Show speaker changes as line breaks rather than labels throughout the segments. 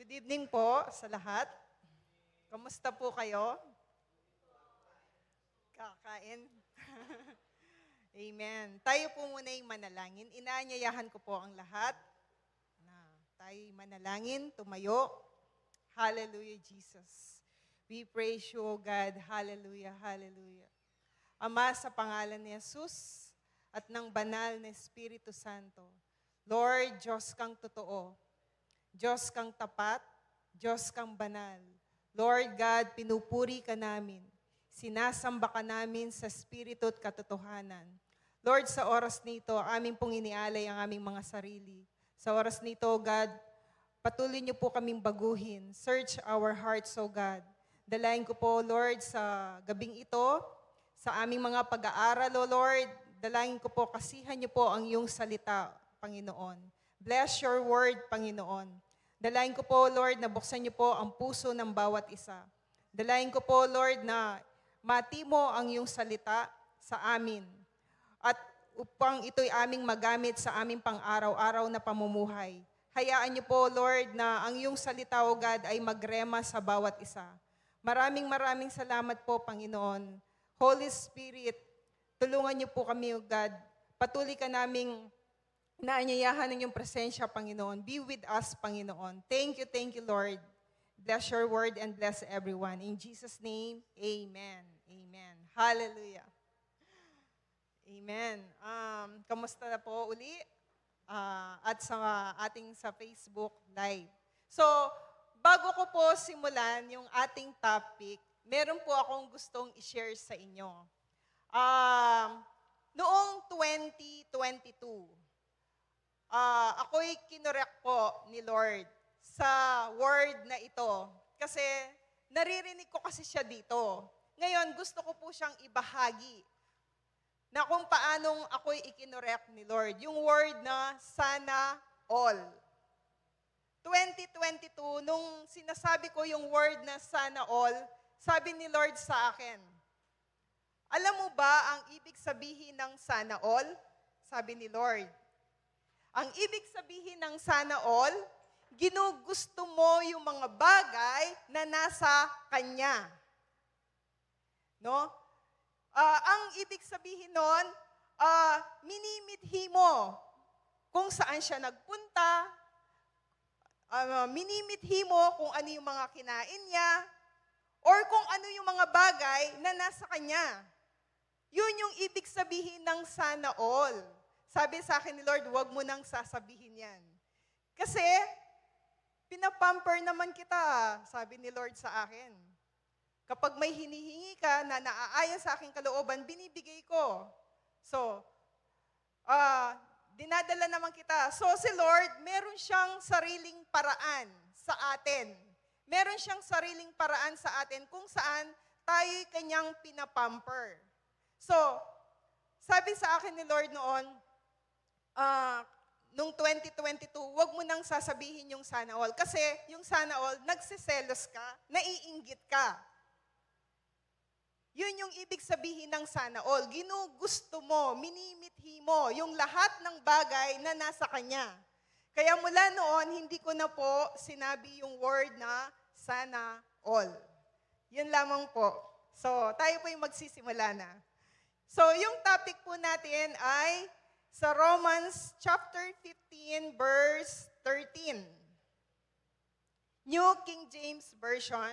Good evening po sa lahat. Kamusta po kayo? Kakain? Amen. Tayo po muna yung manalangin. Inaanyayahan ko po ang lahat na tayo'y manalangin, tumayo. Hallelujah, Jesus. We praise you, O God. Hallelujah, hallelujah. Ama, sa pangalan ni Jesus at ng banal na Espiritu Santo, Lord, Diyos kang totoo, Diyos kang tapat, Diyos kang banal. Lord God, pinupuri ka namin. Sinasamba ka namin sa Espiritu at katotohanan. Lord, sa oras nito, amin pong inialay ang aming mga sarili. Sa oras nito, God, patuloy niyo po kaming baguhin. Search our hearts, O God. Dalayan ko po, Lord, sa gabing ito, sa aming mga pag-aaral, O Lord, dalangin ko po, kasihan niyo po ang iyong salita, Panginoon. Bless your word, Panginoon. Dalayan ko po, Lord, na buksan niyo po ang puso ng bawat isa. Dalayan ko po, Lord, na matimo ang iyong salita sa amin. At upang ito'y aming magamit sa aming pang-araw-araw na pamumuhay. Hayaan niyo po, Lord, na ang iyong salita, O God, ay magrema sa bawat isa. Maraming salamat po, Panginoon. Holy Spirit, tulungan niyo po kami, O God. Patuloy ka naming naanyayahan ng iyong presensya, Panginoon. Be with us, Panginoon. Thank you, Lord. Bless your word and bless everyone. In Jesus' name, amen. Amen. Hallelujah. Amen. Kamusta na po uli? At sa ating sa Facebook Live. So, bago ko po simulan yung ating topic, meron po akong gustong i-share sa inyo. Noong 2022, ako'y kinorek po ni Lord sa word na ito. Kasi naririnig ko kasi siya dito. Ngayon, gusto ko po siyang ibahagi na kung paanong ako'y ikinorek ni Lord. Yung word na sana all. 2022, nung sinasabi ko yung word na sana all, sabi ni Lord sa akin, alam mo ba ang ibig sabihin ng sana all? Sabi ni Lord. Ang ibig sabihin ng sana all, ginugusto mo yung mga bagay na nasa Kanya. No? Ang ibig sabihin nun, minimithi mo kung saan siya nagpunta, minimithi mo kung ano yung mga kinain niya, or kung ano yung mga bagay na nasa Kanya. Yun yung ibig sabihin ng sana all. Sabi sa akin ni Lord, huwag mo nang sasabihin yan. Kasi, pinapamper naman kita, sabi ni Lord sa akin. Kapag may hinihingi ka na naaayon sa aking kalooban, binibigay ko. So, dinadala naman kita. So, si Lord, meron siyang sariling paraan sa atin. Meron siyang sariling paraan sa atin kung saan tayo'y kanyang pinapamper. So, sabi sa akin ni Lord noon, nung 2022, wag mo nang sasabihin yung sana all. Kasi yung sana all, nagsiselos ka, naiinggit ka. Yun yung ibig sabihin ng sana all. Ginugusto mo, minimithi mo yung lahat ng bagay na nasa Kanya. Kaya mula noon, hindi ko na po sinabi yung word na sana all. Yun lamang po. So, tayo po yung magsisimula na. So, yung topic po natin ay sa Romans chapter 15, verse 13. New King James Version.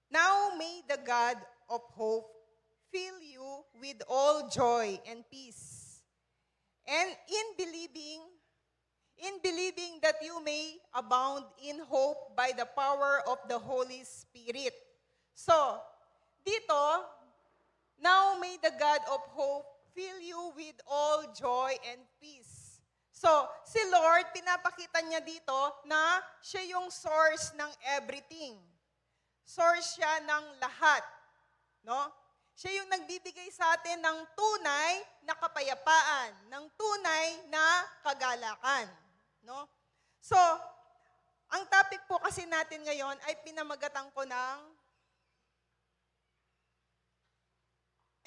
Now may the God of hope fill you with all joy and peace, and in believing that you may abound in hope by the power of the Holy Spirit. So, dito, now may the God of hope fill you with all joy and peace. So, si Lord, pinapakita niya dito na siya yung source ng everything. Source siya ng lahat. No? Siya yung nagbibigay sa atin ng tunay na kapayapaan, ng tunay na kagalakan. No? So, ang topic po kasi natin ngayon ay pinamagatan ko ng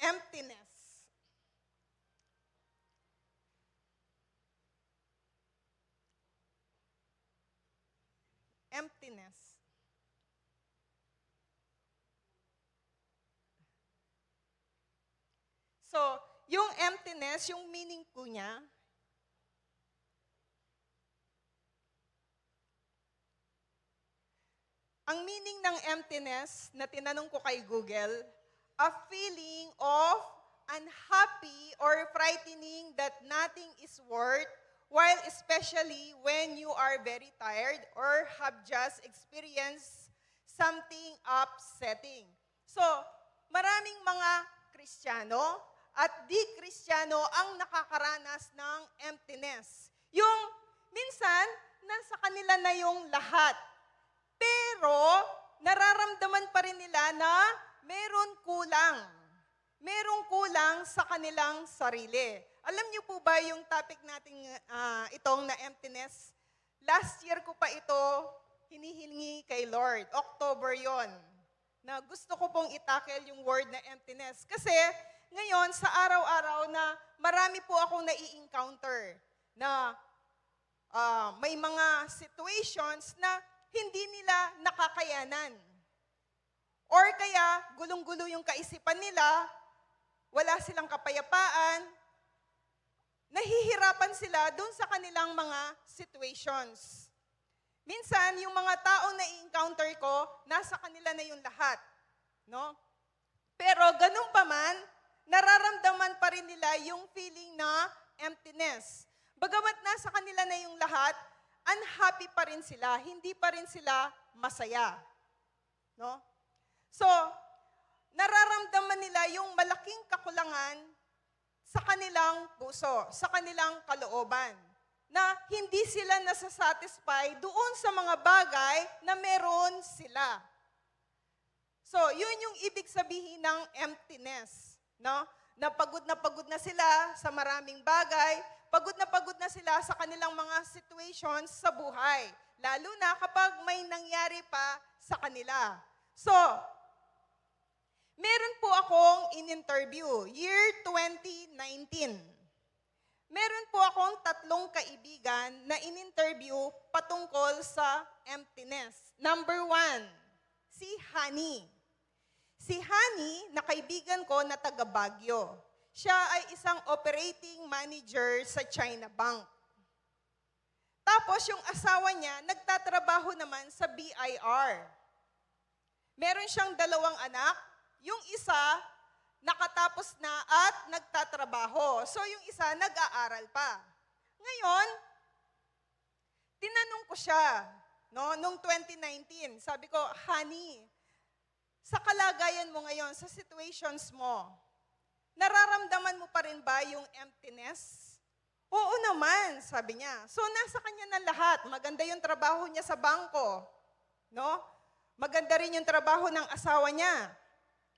emptiness. emptiness. So, yung emptiness, yung meaning po niya, ang meaning ng emptiness na tinanong ko kay Google, a feeling of unhappy or frightening that nothing is worth, while especially when you are very tired or have just experienced something upsetting. So, maraming mga Kristiyano at di Kristiyano ang nakakaranas ng emptiness. Yung minsan, nasa kanila na yung lahat. Pero, nararamdaman pa rin nila na meron kulang. Merong kulang sa kanilang sarili. Alam niyo po ba yung topic natin itong na emptiness? Last year ko pa ito hinihingi kay Lord. October yon. Na gusto ko pong itakel yung word na emptiness. Kasi ngayon, sa araw-araw na marami po akong nai-encounter na may mga situations na hindi nila nakakayanan. Or kaya, gulong-gulo yung kaisipan nila, wala silang kapayapaan, nahihirapan sila doon sa kanilang mga situations. Minsan, yung mga taong na-encounter ko, nasa kanila na yung lahat. No? Pero ganun pa man, nararamdaman pa rin nila yung feeling na emptiness. Bagamat nasa kanila na yung lahat, unhappy pa rin sila, hindi pa rin sila masaya. No? So, nararamdaman nila yung malaking kakulangan sa kanilang puso, sa kanilang kalooban, na hindi sila nasasatisfy doon sa mga bagay na meron sila. So, yun yung ibig sabihin ng emptiness. No? Na pagod na sila sa maraming bagay, pagod na sila sa kanilang mga situations sa buhay. Lalo na kapag may nangyari pa sa kanila. So, meron po akong in-interview, year 2019. Meron po akong 3 kaibigan na in-interview patungkol sa emptiness. Number 1, si Honey. Si Honey, na kaibigan ko na taga Baguio. Siya ay isang operating manager sa China Bank. Tapos yung asawa niya, nagtatrabaho naman sa BIR. Meron siyang 2 anak. Yung isa, nakatapos na at nagtatrabaho. So yung isa, nag-aaral pa. Ngayon, tinanong ko siya, no, noong 2019. Sabi ko, Honey, sa kalagayan mo ngayon, sa situations mo, nararamdaman mo pa rin ba yung emptiness? Oo naman, sabi niya. So, nasa kanya na lahat. Maganda yung trabaho niya sa bangko. No? Maganda rin yung trabaho ng asawa niya.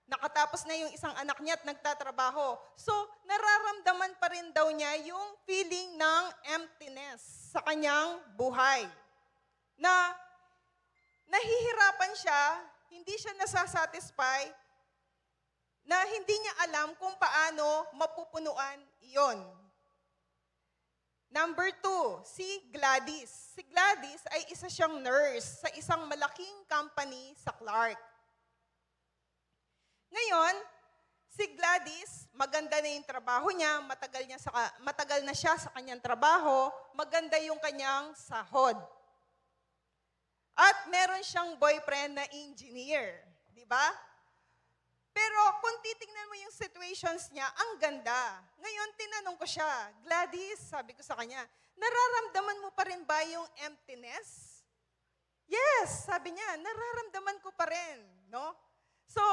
Nakatapos na yung isang anak niya at nagtatrabaho. So, nararamdaman pa rin daw niya yung feeling ng emptiness sa kanyang buhay. Na nahihirapan siya, hindi siya nasasatisfy, na hindi niya alam kung paano mapupunuan iyon. Number 2, si Gladys. Si Gladys ay isa siyang nurse sa isang malaking company sa Clark. Ngayon, si Gladys, maganda na yung trabaho niya, matagal na siya sa kanyang trabaho, maganda yung kanyang sahod. At meron siyang boyfriend na engineer, di ba? Pero kung titingnan mo yung situations niya, ang ganda. Ngayon, tinanong ko siya, Gladys, sabi ko sa kanya, nararamdaman mo pa rin ba yung emptiness? Yes, sabi niya, nararamdaman ko pa rin. No? So,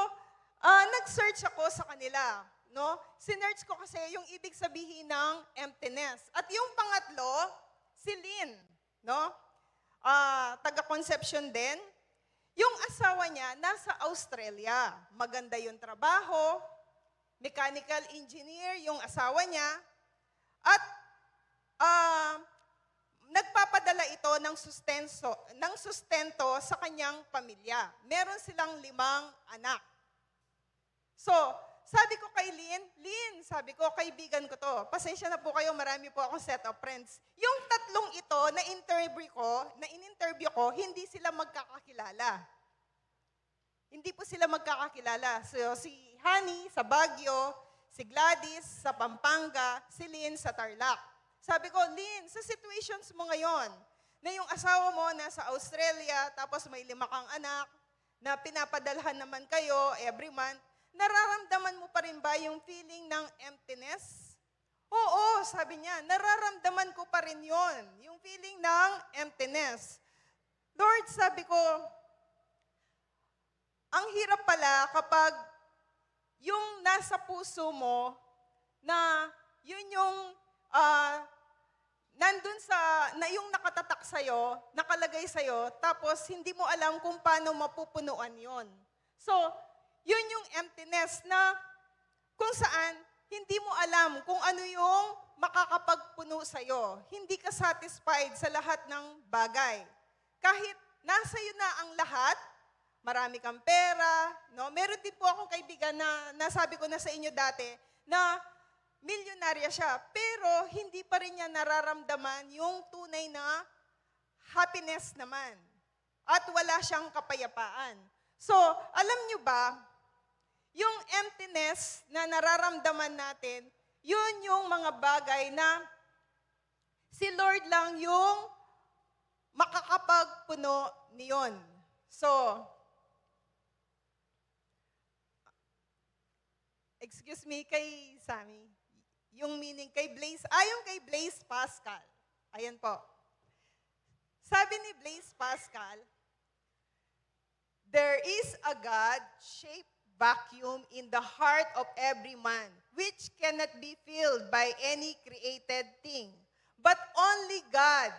nag-search ako sa kanila. No? Sinearch ko kasi yung ibig sabihin ng emptiness. At yung pangatlo, si Lynn. No? Taga-Conception din. Yung asawa niya, nasa Australia. Maganda yung trabaho, mechanical engineer yung asawa niya, at nagpapadala ito ng sustento sa kanyang pamilya. Meron silang 5 anak. So, sabi ko kay Lynn, sabi ko, kaibigan ko to. Pasensya na po kayo, marami po akong set of friends. Yung tatlong ito na in-interview ko, hindi sila magkakakilala. Hindi po sila magkakakilala. So, si Honey sa Baguio, si Gladys sa Pampanga, si Lynn sa Tarlac. Sabi ko, Lynn, sa situations mo ngayon, na yung asawa mo nasa Australia, tapos may 5 kang anak, na pinapadalhan naman kayo every month, nararamdaman mo pa rin ba yung feeling ng emptiness? Oo, sabi niya, nararamdaman ko pa rin yon, yung feeling ng emptiness. Lord, sabi ko, ang hirap pala kapag yung nasa puso mo na yun yung nandun na yung nakatatak sa'yo, nakalagay sa'yo, tapos hindi mo alam kung paano mapupunuan yon. So, yun yung emptiness na kung saan hindi mo alam kung ano yung makakapagpuno sa'yo. Hindi ka satisfied sa lahat ng bagay. Kahit nasa iyo na ang lahat, marami kang pera, no? Meron din po akong kaibigan na nasabi ko na sa inyo dati na milyonarya siya, pero hindi pa rin niya nararamdaman yung tunay na happiness naman. At wala siyang kapayapaan. So, alam niyo ba, yung emptiness na nararamdaman natin, yun yung mga bagay na si Lord lang yung makakapagpuno niyon. So, excuse me, kay Sammy. Yung meaning kay Blaise, yung kay Blaise Pascal. Ayan po. Sabi ni Blaise Pascal, there is a God-shaped vacuum in the heart of every man, which cannot be filled by any created thing. But only God,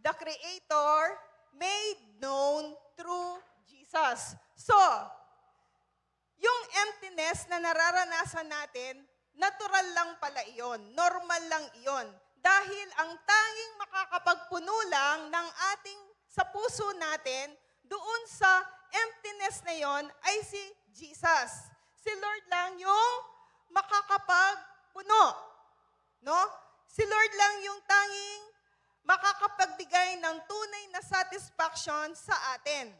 the Creator, made known through Jesus. So, yung emptiness na nararanasan natin, natural lang pala iyon, normal lang iyon. Dahil ang tanging makakapagpuno lang ng ating sa puso natin, doon sa emptiness na yon ay si Jesus. Si Lord lang yung makakapagpuno. No? Si Lord lang yung tanging makakapagbigay ng tunay na satisfaction sa atin.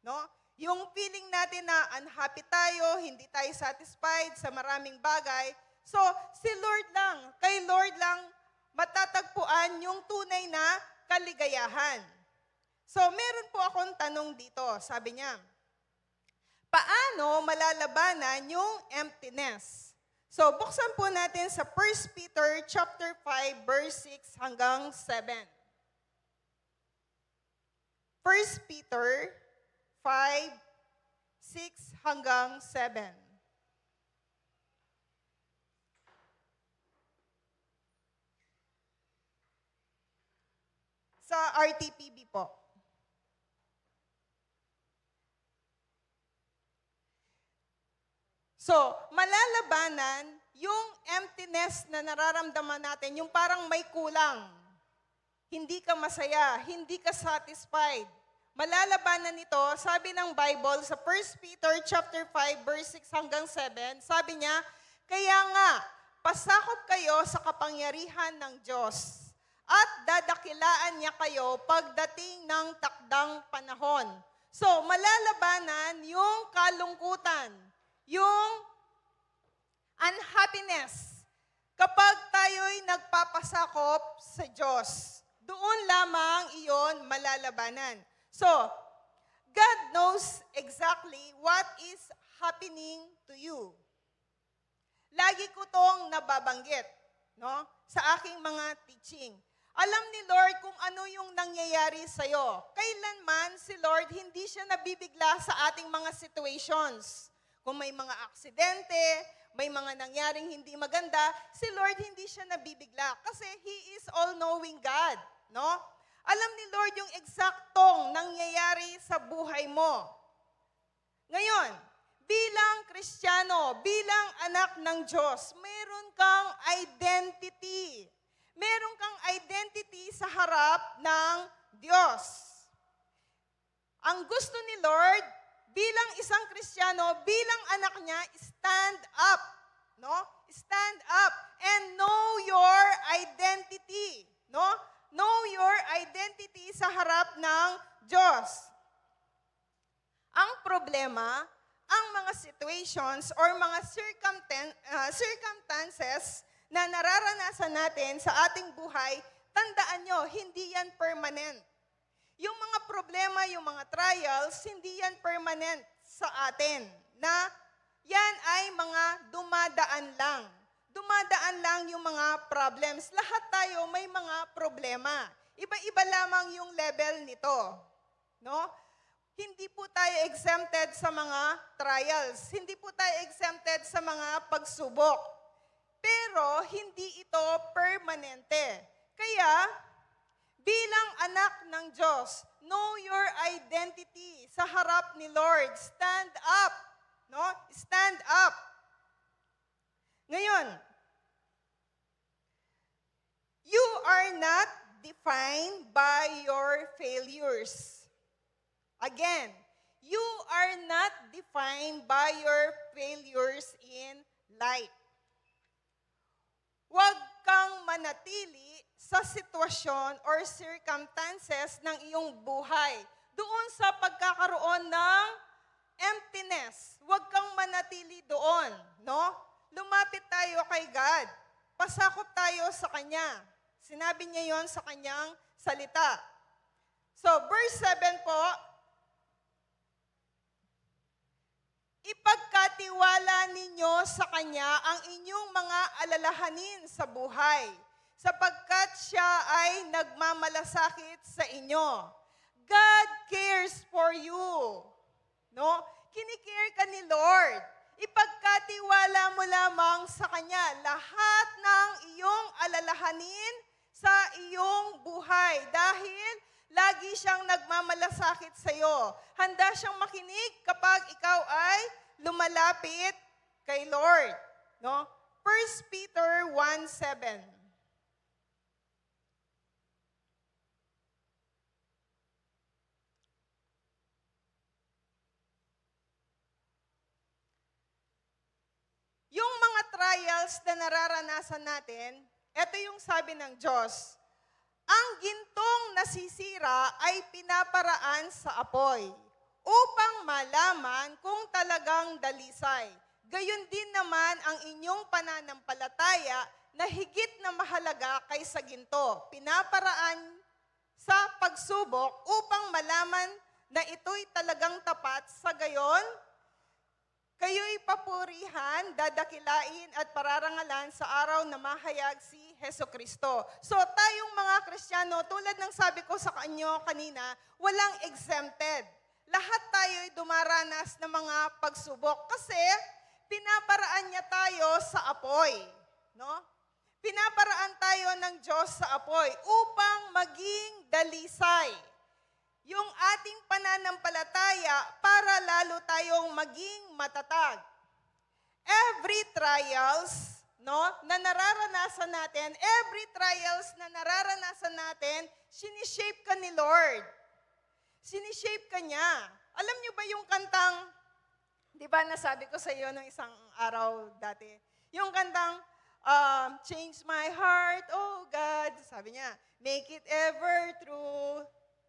No? Yung feeling natin na unhappy tayo, hindi tayo satisfied sa maraming bagay. So, si Lord lang, kay Lord lang matatagpuan yung tunay na kaligayahan. So, meron po akong tanong dito. Sabi niya, paano malalabanan yung emptiness? So, buksan po natin sa 1 Peter chapter 5, verse 6 hanggang 7. 1 Peter 5, 6 hanggang 7. Sa RTPB po. So, malalabanan yung emptiness na nararamdaman natin, yung parang may kulang. Hindi ka masaya, hindi ka satisfied. Malalabanan nito, sabi ng Bible sa 1 Peter chapter 5 verse 6 hanggang 7, sabi niya, kaya nga, pasakop kayo sa kapangyarihan ng Diyos at dadakilaan niya kayo pagdating ng takdang panahon. So, malalabanan yung kalungkutan, yung unhappiness kapag tayo'y nagpapasakop sa Diyos. Doon lamang iyon malalabanan. So, God knows exactly what is happening to you. Lagi ko tong nababanggit, no? Sa aking mga teaching. Alam ni Lord kung ano yung nangyayari sa'yo. Kailanman si Lord hindi siya nabibigla sa ating mga situations. Kung may mga aksidente, may mga nangyaring hindi maganda, si Lord hindi siya nabibigla kasi He is all-knowing God, no? Alam ni Lord yung eksaktong nangyayari sa buhay mo. Ngayon, bilang Kristiyano, bilang anak ng Diyos, meron kang identity. Meron kang identity sa harap ng Diyos. Ang gusto ni Lord, bilang isang Kristiyano, bilang anak niya, stand up. No? Stand up and know your identity. No? Know your identity sa harap ng Diyos. Ang problema, ang mga situations or mga circumstances na nararanasan natin sa ating buhay, tandaan nyo, hindi yan permanent. Yung mga problema, yung mga trials, hindi yan permanent sa atin. Na yan ay mga dumadaan lang. Dumadaan lang yung mga problems. Lahat tayo may mga problema. Iba-iba lamang yung level nito. No? Hindi po tayo exempted sa mga trials. Hindi po tayo exempted sa mga pagsubok. Pero hindi ito permanente. Kaya, bilang anak ng Diyos, know your identity sa harap ni Lord. Stand up. No? Stand up. Ngayon, you are not defined by your failures. Again, you are not defined by your failures in life. Huwag kang manatili sa sitwasyon or circumstances ng iyong buhay. Doon sa pagkakaroon ng emptiness. Huwag kang manatili doon, no? Lumapit tayo kay God. Pasakop tayo sa Kanya. Sinabi niya yon sa Kanyang salita. So, verse 7 po, ipagkatiwala ninyo sa Kanya ang inyong mga alalahanin sa buhay, sapagkat siya ay nagmamalasakit sa inyo. God cares for you. No? Kinikare ka ni Lord. Ipagkatiwala mo lamang sa Kanya lahat ng iyong alalahanin sa iyong buhay dahil lagi siyang nagmamalasakit sa iyo. Handa siyang makinig kapag ikaw ay lumalapit kay Lord. No? 1 Peter 1:7. Yung mga trials na nararanasan natin, ito yung sabi ng Diyos, ang gintong nasisira ay pinaparaan sa apoy upang malaman kung talagang dalisay. Gayon din naman ang inyong pananampalataya na higit na mahalaga kaysa ginto. Pinaparaan sa pagsubok upang malaman na ito'y talagang tapat sa gayon, kayo'y papurihan, dadakilain at pararangalan sa araw na mahayag si Heso Kristo. So tayong mga Kristiyano, tulad ng sabi ko sa kanyo kanina, walang exempted. Lahat tayo'y dumaranas ng mga pagsubok kasi pinaparaan niya tayo sa apoy. No? Pinaparaan tayo ng Diyos sa apoy upang maging dalisay yung ating pananampalataya para lalo tayong maging matatag. Every trials, no, na nararanasan natin, sinishape ka ni Lord. Sinishape ka niya. Alam niyo ba yung kantang, di ba nasabi ko sa iyo nung isang araw dati, yung kantang, change my heart, oh God, sabi niya, make it ever true.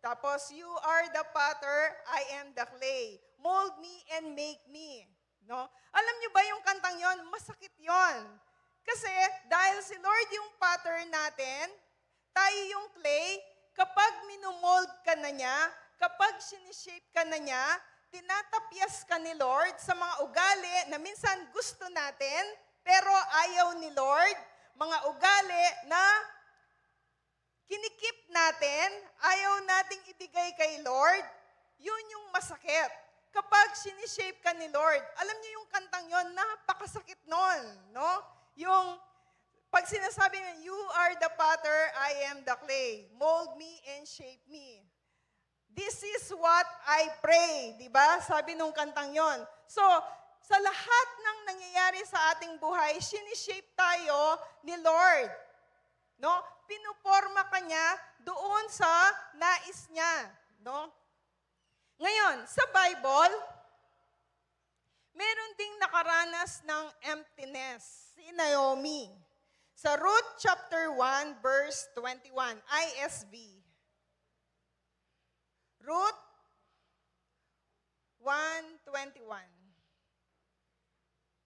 Tapos, you are the potter, I am the clay. Mold me and make me. No? Alam niyo ba yung kantang yon? Masakit yon. Kasi dahil si Lord yung potter natin, tayo yung clay, kapag minumold ka na niya, kapag sinishape ka na niya, tinatapyas ka ni Lord sa mga ugali na minsan gusto natin, pero ayaw ni Lord, mga ugali na kinikip natin, ayaw nating ibigay kay Lord, yun yung masakit. Kapag sinishape ka ni Lord, alam niyo yung kantang yon, napakasakit nun, no? Yung, pag sinasabi niya, you are the potter, I am the clay. Mold me and shape me. This is what I pray, di ba? Sabi nung kantang yon. So, sa lahat ng nangyayari sa ating buhay, sinishape tayo ni Lord. No? Pinuporma ka niya doon sa nais niya. No? Ngayon, sa Bible, meron ding nakaranas ng emptiness, si Naomi. Sa Ruth chapter 1, verse 21, ISV. Ruth 1:21.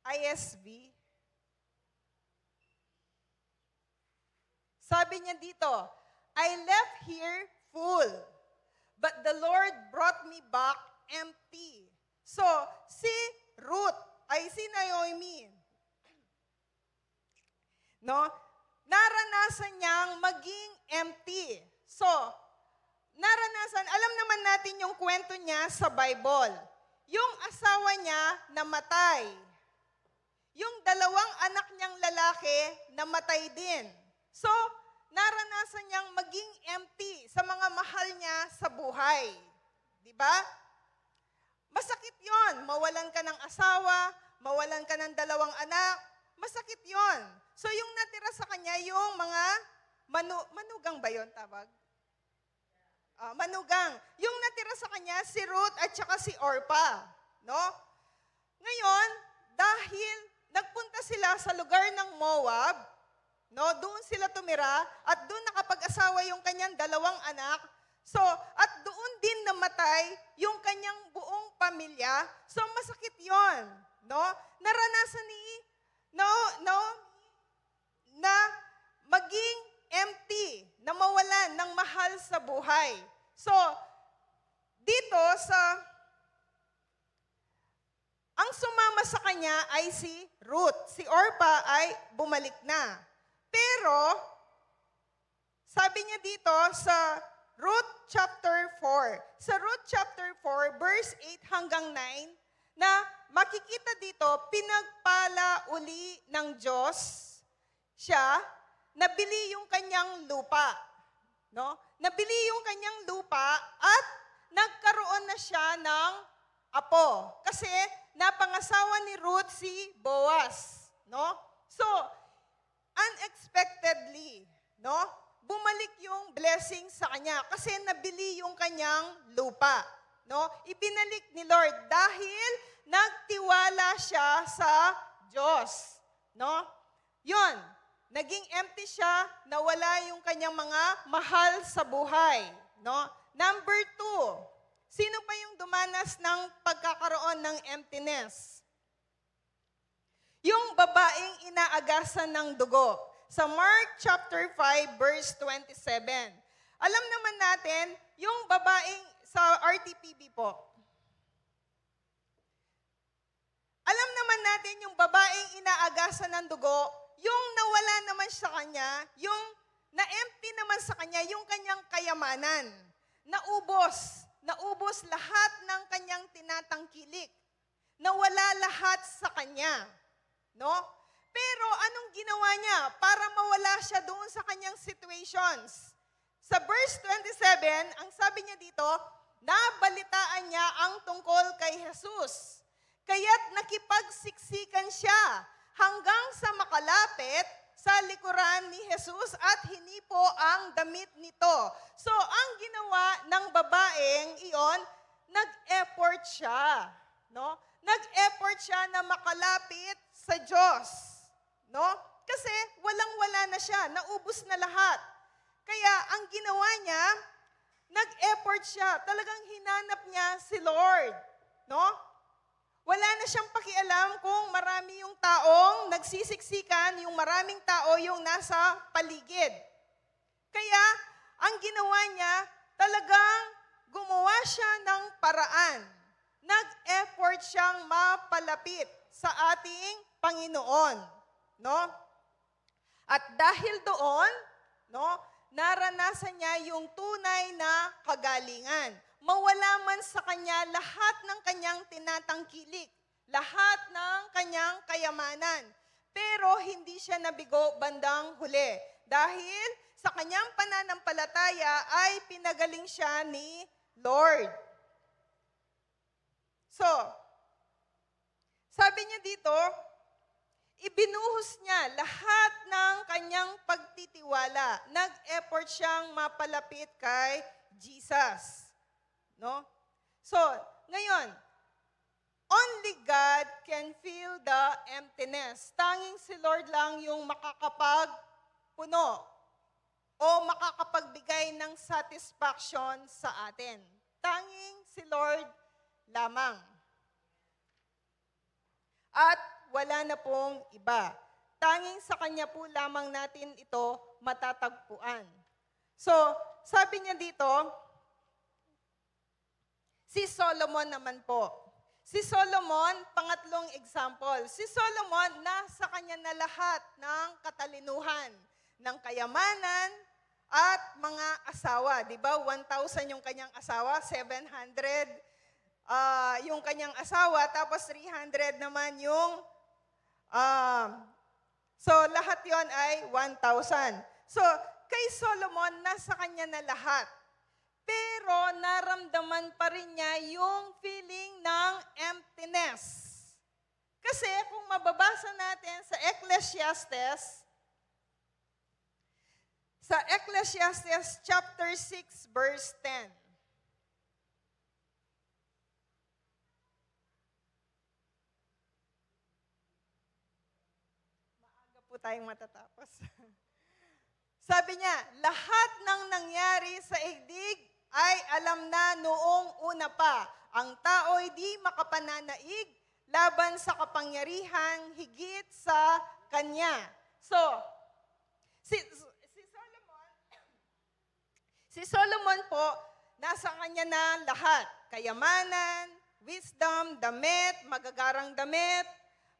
ISV. Sabi niya dito, I left here full, but the Lord brought me back empty. So, si Ruth ay si Naomi. No? Naranasan niyang maging empty. So, alam naman natin yung kwento niya sa Bible. Yung asawa niya namatay. Yung dalawang anak niyang lalaki namatay din. So, naranasan niyang maging empty sa mga mahal niya sa buhay. Di ba? Masakit yon. Mawalan ka ng asawa, mawalan ka ng dalawang anak, masakit yon. So, yung natira sa kanya, yung mga manugang ba yon tawag? Manugang. Yung natira sa kanya, si Ruth at saka si Orpah. No? Ngayon, dahil nagpunta sila sa lugar ng Moab, no, doon sila tumira at doon nakapag-asawa yung kanyang dalawang anak. So, at doon din namatay yung kanyang buong pamilya. So, masakit yon, no? Naranasan ni na maging empty, na mawalan ng mahal sa buhay. So, dito ang sumama sa kanya ay si Ruth. Si Orpah ay bumalik na. Pero, sabi niya dito sa Ruth chapter 4. Sa Ruth chapter 4, verse 8 hanggang 9, na makikita dito, pinagpala uli ng Diyos siya, nabili yung kanyang lupa. No? Nabili yung kanyang lupa at nagkaroon na siya ng apo. Kasi napangasawa ni Ruth si Boaz. No? So, unexpectedly, no? Bumalik yung blessing sa kanya kasi nabili yung kanyang lupa. No? Ibinalik ni Lord dahil nagtiwala siya sa Diyos. No? Yun. Naging empty siya, nawala yung kanyang mga mahal sa buhay. No? Number 2, sino pa yung dumanas ng pagkakaroon ng emptiness? Yung babaeng inaagasan ng dugo. Sa Mark chapter 5, verse 27. Alam naman natin, yung babaeng sa RTPB po. Alam naman natin yung babaeng inaagasan ng dugo, yung nawala naman sa kanya, yung na-empty naman sa kanya, yung kanyang kayamanan. Naubos lahat ng kanyang tinatangkilik. Nawala lahat sa kanya. No? Pero anong ginawa niya para mawala siya doon sa kanyang situations? Sa verse 27, ang sabi niya dito, nabalitaan niya ang tungkol kay Jesus. Kaya't nakipagsiksikan siya hanggang sa makalapit sa likuran ni Jesus at hinipo ang damit nito. So, ang ginawa ng babaeng iyon, nag-effort siya. No? Nag-effort siya na makalapit sa Diyos. No? Kasi walang-wala na siya, naubos na lahat. Kaya ang ginawa niya, nag-effort siya. Talagang hinanap niya si Lord. No? Wala na siyang pakialam kung marami yung taong nagsisiksikan, yung maraming tao yung nasa paligid. Kaya, ang ginawa niya, talagang gumawa siya ng paraan. Nag-effort siyang mapalapit sa ating Panginoon. No? At dahil doon, no, naranasan niya yung tunay na kagalingan. Mawala man sa kanya lahat ng kanyang tinatangkilik, lahat ng kanyang kayamanan. Pero hindi siya nabigo bandang huli. Dahil sa kanyang pananampalataya ay pinagaling siya ni Lord. So, sabi niya dito, ibinuhos niya lahat ng kanyang pagtitiwala. Nag-effort siyang mapalapit kay Jesus. No? So, ngayon, Only God can fill the emptiness. Tanging si Lord lang yung makakapagpuno o makakapagbigay ng satisfaction sa atin. Tanging si Lord lamang. At wala na pong iba. Tanging sa Kanya po lamang natin ito matatagpuan. So, sabi niya dito, si Solomon naman po. Si Solomon, pangatlong example. Si Solomon, nasa kanya na lahat ng katalinuhan, ng kayamanan, at mga asawa. Di ba? 1,000 yung kanyang asawa, 700 yung kanyang asawa, tapos 300 naman yung, so lahat yon ay 1,000. So, kay Solomon, nasa kanya na lahat. Pero naramdaman pa rin niya yung feeling ng emptiness. Kasi kung mababasa natin sa Ecclesiastes chapter 6 verse 10. Maaga po tayong matatapos. Sabi niya, lahat ng nangyari sa igdig ay alam na noong una pa. Ang tao'y di makapananaig laban sa kapangyarihan higit sa kanya. So, si Solomon po, nasa kanya na lahat. Kayamanan, wisdom, damit, magagarang damit,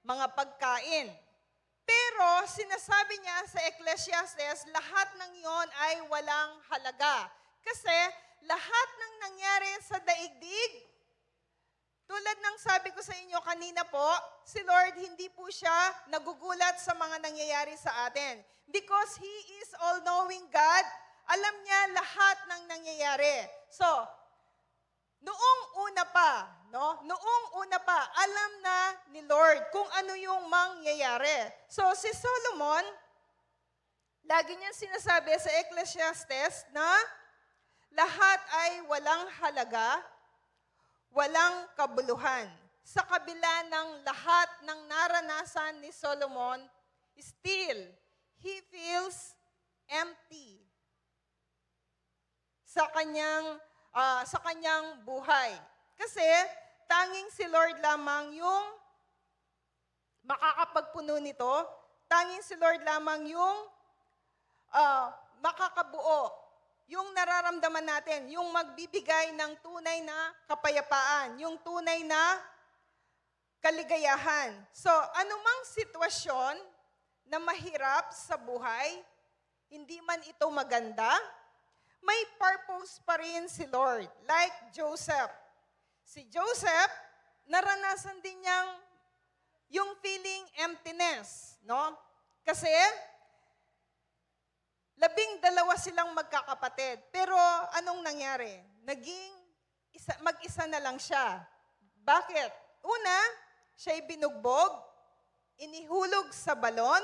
mga pagkain. Pero sinasabi niya sa Ecclesiastes, lahat ng iyon ay walang halaga. Kasi lahat ng nangyari sa daigdig, tulad ng sabi ko sa inyo kanina po, si Lord hindi po siya nagugulat sa mga nangyayari sa atin. Because He is all-knowing God, alam niya lahat ng nangyayari. So, noong una pa, alam na ni Lord kung ano yung mangyayari. So, si Solomon, lagi niya sinasabi sa Ecclesiastes na lahat ay walang halaga, walang kabuluhan. Sa kabila ng lahat ng naranasan ni Solomon, still, he feels empty sa kanyang buhay. Kasi tanging si Lord lamang yung makakapagpuno nito, tanging si Lord lamang yung makakabuo, yung nararamdaman natin, yung magbibigay ng tunay na kapayapaan, yung tunay na kaligayahan. So, anumang sitwasyon na mahirap sa buhay, hindi man ito maganda, may purpose pa rin si Lord. Like Joseph. Si Joseph, naranasan din niyang yung feeling emptiness, no? Kasi 12 silang magkakapatid. Pero anong nangyari? Mag-isa na lang siya. Bakit? Una, siya'y binugbog, inihulog sa balon,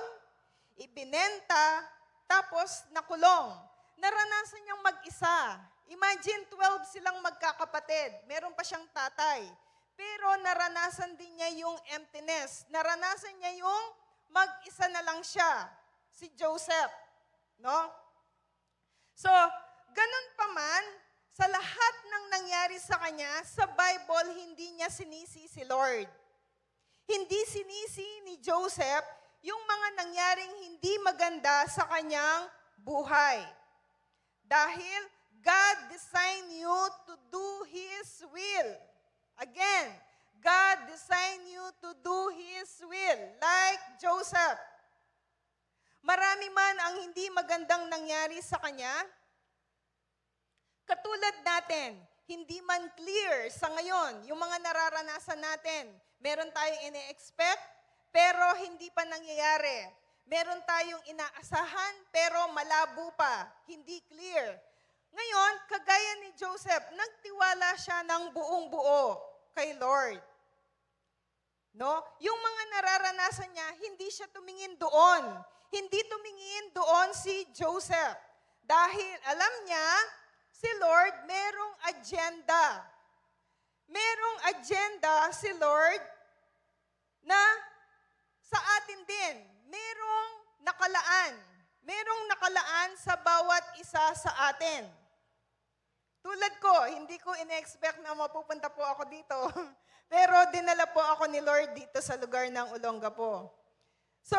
ibinenta, tapos nakulong. Naranasan niyang mag-isa. Imagine 12 silang magkakapatid. Meron pa siyang tatay. Pero naranasan din niya yung emptiness. Naranasan niya yung mag-isa na lang siya. Si Joseph. No? So, ganun pa man, sa lahat ng nangyari sa kanya, sa Bible, hindi niya sinisi si Lord. Hindi sinisi ni Joseph yung mga nangyaring hindi maganda sa kanyang buhay. Dahil God designed you to do His will. Again, God designed you to do His will. Like Joseph. Marami man ang hindi magandang nangyari sa kanya. Katulad natin, hindi man clear sa ngayon yung mga nararanasan natin. Meron tayong ine-expect, pero hindi pa nangyayari. Meron tayong inaasahan, pero malabo pa, hindi clear. Ngayon, kagaya ni Joseph, nagtiwala siya ng buong-buo kay Lord. No? Yung mga nararanasan niya, hindi siya tumingin doon. Hindi tumingin doon si Joseph. Dahil alam niya, si Lord merong agenda. merong agenda si Lord na sa atin din. Merong nakalaan. Merong nakalaan sa bawat isa sa atin. Tulad ko, hindi ko in-expect na mapupunta po ako dito. Pero dinala po ako ni Lord dito sa lugar ng Olongapo. So,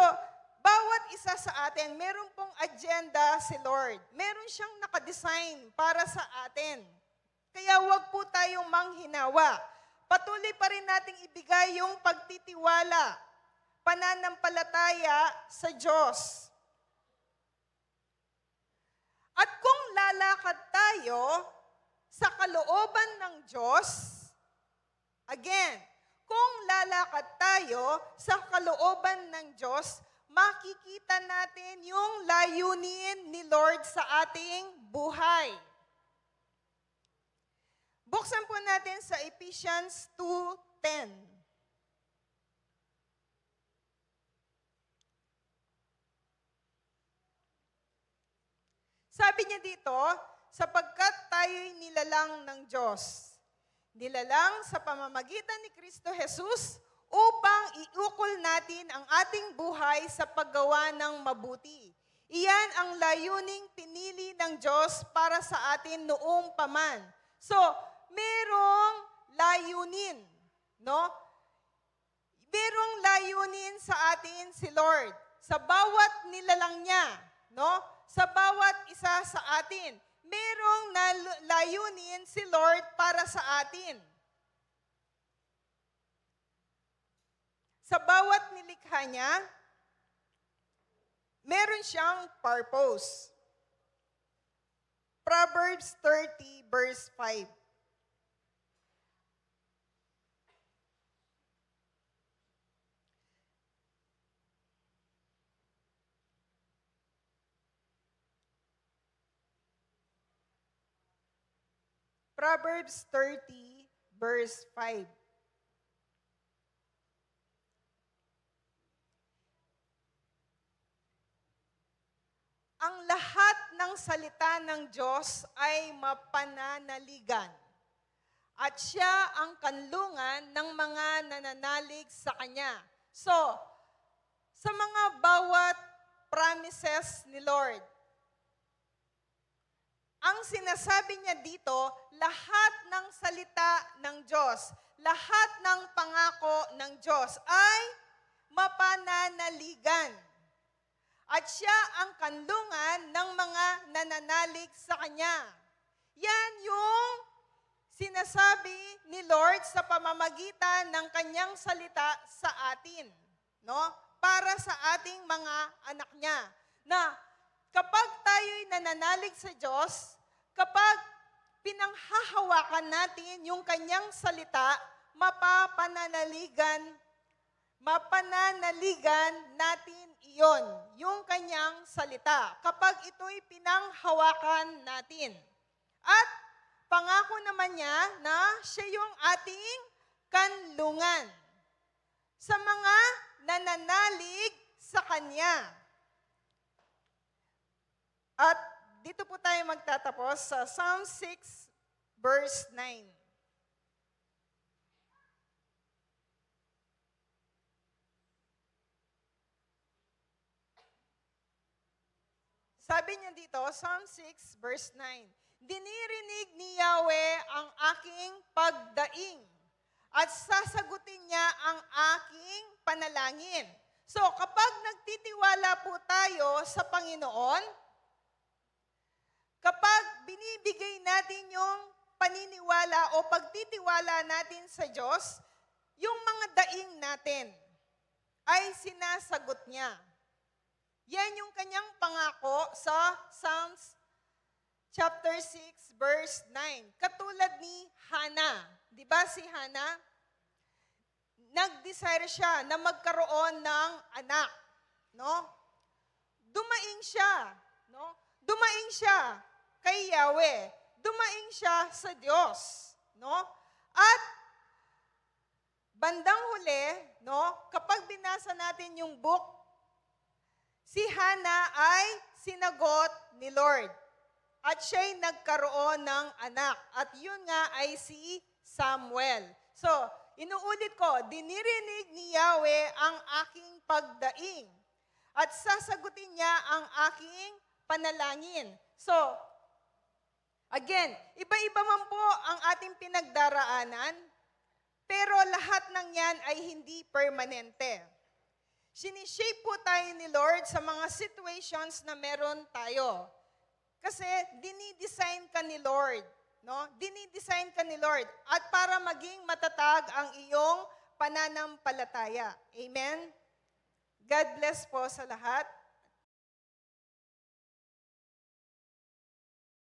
bawat isa sa atin, meron pong agenda si Lord. Meron siyang nakadesign para sa atin. Kaya huwag po tayong manghinawa. Patuloy pa rin nating ibigay yung pagtitiwala, pananampalataya sa Diyos. At kung lalakad tayo sa kalooban ng Diyos, again, kung lalakad tayo sa kalooban ng Diyos, makikita natin yung layunin ni Lord sa ating buhay. Buksan po natin sa Ephesians 2:10. Sabi niya dito, sapagkat tayo'y nilalang ng Diyos. Nilalang sa pamamagitan ni Kristo Jesus upang iukol natin ang ating buhay sa paggawa ng mabuti. Iyan ang layuning pinili ng Diyos para sa atin noong paman. So, merong layunin, no? Merong layunin sa atin si Lord. Sa bawat nilalang niya, no? Sa bawat isa sa atin, merong layunin si Lord para sa atin. Sa bawat nilikha niya, meron siyang purpose. Proverbs 30 verse 5. Proverbs 30 verse 5. Ang lahat ng salita ng Diyos ay mapananaligan, at siya ang kanlungan ng mga nananalig sa Kanya. So, sa mga bawat promises ni Lord, ang sinasabi niya dito, lahat ng salita ng Diyos, lahat ng pangako ng Diyos ay mapananaligan. At siya ang kanlungan ng mga nananalig sa Kanya. Yan yung sinasabi ni Lord sa pamamagitan ng Kanyang salita sa atin, no? Para sa ating mga anak niya. Na kapag tayo'y nananalig sa Diyos, kapag pinanghahawakan natin yung Kanyang salita, mapananaligan natin iyon, yung Kanyang salita, kapag ito'y pinanghawakan natin. At pangako naman niya na siya yung ating kanlungan sa mga nananalig sa Kanya. At dito po tayo magtatapos sa Psalm 6 verse 9. Sabi niya dito, Psalm 6, verse 9, dinirinig ni Yahweh ang aking pagdaing at sasagutin niya ang aking panalangin. So, kapag nagtitiwala po tayo sa Panginoon, kapag binibigay natin yung paniniwala o pagtitiwala natin sa Diyos, yung mga daing natin ay sinasagot niya. Yan yung kanyang pangako sa Psalms chapter 6, verse 9. Katulad ni Hannah. Di ba si Hannah? Nag-desire siya na magkaroon ng anak. No? Dumaing siya. No? Dumaing siya kay Yahweh. Dumaing siya sa Diyos. No? At bandang huli, no, kapag binasa natin yung book, si Hannah ay sinagot ni Lord. At siya'y nagkaroon ng anak. At yun nga ay si Samuel. So, inuulit ko, dinirinig ni Yahweh ang aking pagdaing at sasagutin niya ang aking panalangin. So, again, iba-iba man po ang ating pinagdaraanan, pero lahat ng yan ay hindi permanente. Sinishape po tayo ni Lord sa mga situations na meron tayo. Kasi dinidesign ka ni Lord. No? Dinidesign ka ni Lord. At para maging matatag ang iyong pananampalataya. Amen? God bless po sa lahat.